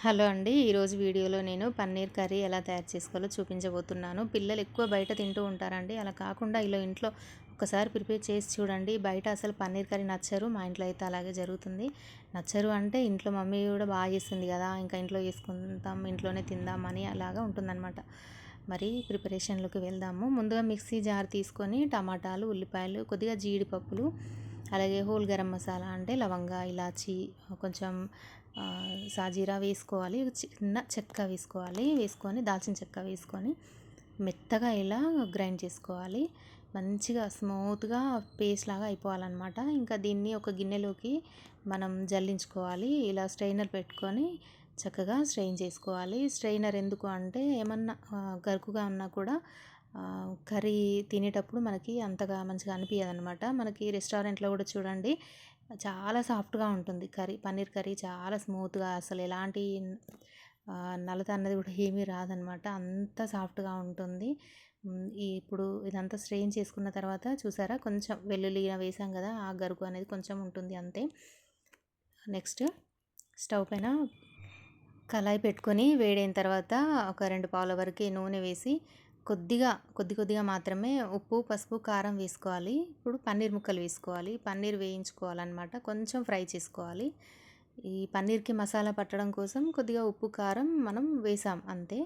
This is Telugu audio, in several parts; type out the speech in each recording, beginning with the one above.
హలో అండి. ఈరోజు వీడియోలో నేను పన్నీర్ కర్రీ ఎలా తయారు చేసుకోవాలో చూపించబోతున్నాను. పిల్లలు ఎక్కువ బయట తింటూ ఉంటారండి. అలా కాకుండా ఇలా ఇంట్లో ఒకసారి ప్రిపేర్ చేసి చూడండి. బయట అసలు పన్నీర్ కర్రీ నచ్చరు. మా ఇంట్లో అయితే అలాగే జరుగుతుంది. నచ్చరు అంటే ఇంట్లో మమ్మీ కూడా బాగా చేస్తుంది కదా, ఇంకా ఇంట్లో చేసుకుంటాం, ఇంట్లోనే తిందామని అలాగా ఉంటుందన్నమాట. మరి ప్రిపరేషన్లోకి వెళ్దాము. ముందుగా మిక్సీ జార్ తీసుకొని టమాటాలు, ఉల్లిపాయలు, కొద్దిగా జీడిపప్పులు, అలాగే హోల్ గరం మసాలా అంటే లవంగా, ఇలాచి, కొంచెం సాజీరా వేసుకోవాలి, చిన్న చెక్క వేసుకోవాలి, వేసుకొని దాల్చిన చెక్క వేసుకొని మెత్తగా ఇలా గ్రైండ్ చేసుకోవాలి. మంచిగా స్మూత్గా పేస్ట్ లాగా అయిపోవాలన్నమాట. ఇంకా దీన్ని ఒక గిన్నెలోకి మనం జల్లించుకోవాలి. ఇలా స్ట్రైనర్ పెట్టుకొని చక్కగా స్ట్రెయిన్ చేసుకోవాలి. స్ట్రైనర్ ఎందుకు అంటే ఏమన్నా గరుకుగా ఉన్నా కూడా కర్రీ తినేటప్పుడు మనకి అంతగా మంచిగా అనిపించదనమాట. మనకి రెస్టారెంట్లో కూడా చూడండి చాలా సాఫ్ట్గా ఉంటుంది కర్రీ. పన్నీర్ కర్రీ చాలా స్మూత్గా, అసలు ఎలాంటి నలత అన్నది కూడా ఏమీ రాదనమాట. అంత సాఫ్ట్గా ఉంటుంది. ఇప్పుడు ఇదంతా స్ట్రెయిన్ చేసుకున్న తర్వాత చూసారా, కొంచెం వెల్లుల్లి వేసాం కదా, ఆ గరుకు అనేది కొంచెం ఉంటుంది అంతే. నెక్స్ట్ స్టవ్ పైన కళాయి పెట్టుకొని వేడైన తర్వాత ఒక 2 పావుల వరకు నూనె వేసి కొద్దిగా మాత్రమే ఉప్పు, పసుపు, కారం వేసుకోవాలి. ఇప్పుడు పన్నీర్ ముక్కలు వేసుకోవాలి. పన్నీర్ వేయించుకోవాలన్నమాట. కొంచెం ఫ్రై చేసుకోవాలి. ఈ పన్నీర్కి మసాలా పట్టడం కోసం కొద్దిగా ఉప్పు, కారం మనం వేసాం అంతే.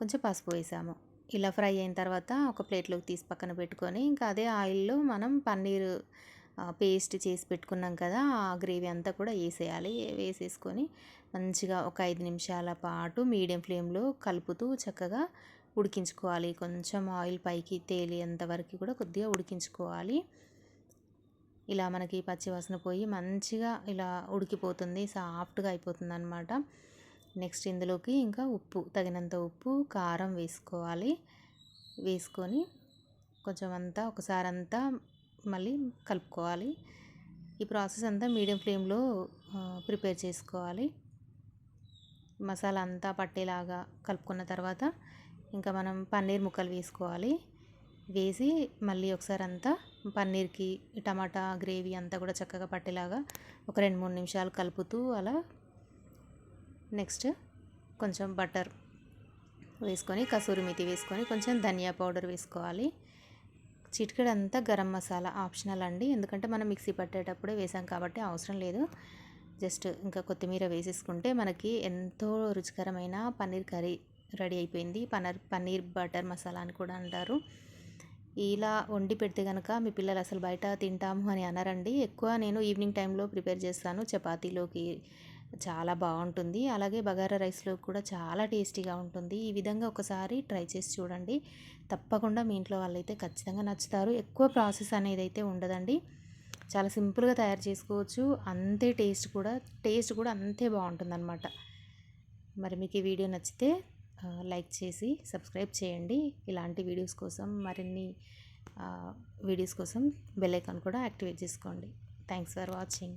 కొంచెం పసుపు వేసాము. ఇలా ఫ్రై అయిన తర్వాత ఒక ప్లేట్లోకి తీసి పక్కన పెట్టుకొని ఇంకా అదే ఆయిల్లో మనం పన్నీర్ పేస్ట్ చేసి పెట్టుకున్నాం కదా, ఆ గ్రేవీ అంతా కూడా వేసేయాలి. వేసేసుకొని మంచిగా ఒక 5 నిమిషాల పాటు మీడియం ఫ్లేమ్లో కలుపుతూ చక్కగా ఉడికించుకోవాలి. కొంచెం ఆయిల్ పైకి తేలేంత వరకు కూడా కొద్దిగా ఉడికించుకోవాలి. ఇలా మనకి పచ్చివాసన పోయి మంచిగా ఇలా ఉడికిపోతుంది, సాఫ్ట్గా అయిపోతుంది అనమాట. నెక్స్ట్ ఇందులోకి ఇంకా తగినంత ఉప్పు, కారం వేసుకోవాలి. వేసుకొని కొంచెం అంతా ఒకసారి అంతా మళ్ళీ కలుపుకోవాలి. ఈ ప్రాసెస్ అంతా మీడియం ఫ్లేమ్లో ప్రిపేర్ చేసుకోవాలి. మసాలా అంతా పట్టేలాగా కలుపుకున్న తర్వాత ఇంకా మనం పన్నీర్ ముక్కలు వేసుకోవాలి. వేసి మళ్ళీ ఒకసారి అంతా పన్నీర్కి టమాటా గ్రేవీ అంతా కూడా చక్కగా పట్టేలాగా ఒక 2-3 నిమిషాలు కలుపుతూ అలా నెక్స్ట్ కొంచెం బటర్ వేసుకొని, కసూరి మేతి వేసుకొని, కొంచెం ధనియా పౌడర్ వేసుకోవాలి. చిటికెడంతా గరం మసాలా ఆప్షనల్ అండి, ఎందుకంటే మనం మిక్సీ పట్టేటప్పుడే వేసాం కాబట్టి అవసరం లేదు. జస్ట్ ఇంకా కొత్తిమీర వేసేసుకుంటే మనకి ఎంతో రుచికరమైన పన్నీర్ కర్రీ రెడీ అయిపోయింది. పన్నీర్ బటర్ మసాలా అని కూడా అంటారు. ఇలా వండి పెడితే కనుక మీ పిల్లలు అసలు బయట తింటాము అని అనరండి. ఎక్కువ నేను ఈవినింగ్ టైంలో ప్రిపేర్ చేస్తాను. చపాతీలోకి చాలా బాగుంటుంది. అలాగే బగారా రైస్లో కూడా చాలా టేస్టీగా ఉంటుంది. ఈ విధంగా ఒకసారి ట్రై చేసి చూడండి. తప్పకుండా మీ ఇంట్లో వాళ్ళైతే ఖచ్చితంగా నచ్చుతారు. ఎక్కువ ప్రాసెస్ అనేది అయితే ఉండదండి. చాలా సింపుల్గా తయారు చేసుకోవచ్చు. అంతే టేస్ట్ కూడా అంతే బాగుంటుందన్నమాట. మరి మీకు ఈ వీడియో నచ్చితే లైక్ చేసి సబ్స్క్రైబ్ చేయండి. ఇలాంటి వీడియోస్ కోసం, మరిన్ని వీడియోస్ కోసం బెల్ ఐకాన్ కూడా యాక్టివేట్ చేసుకోండి. Thanks for watching.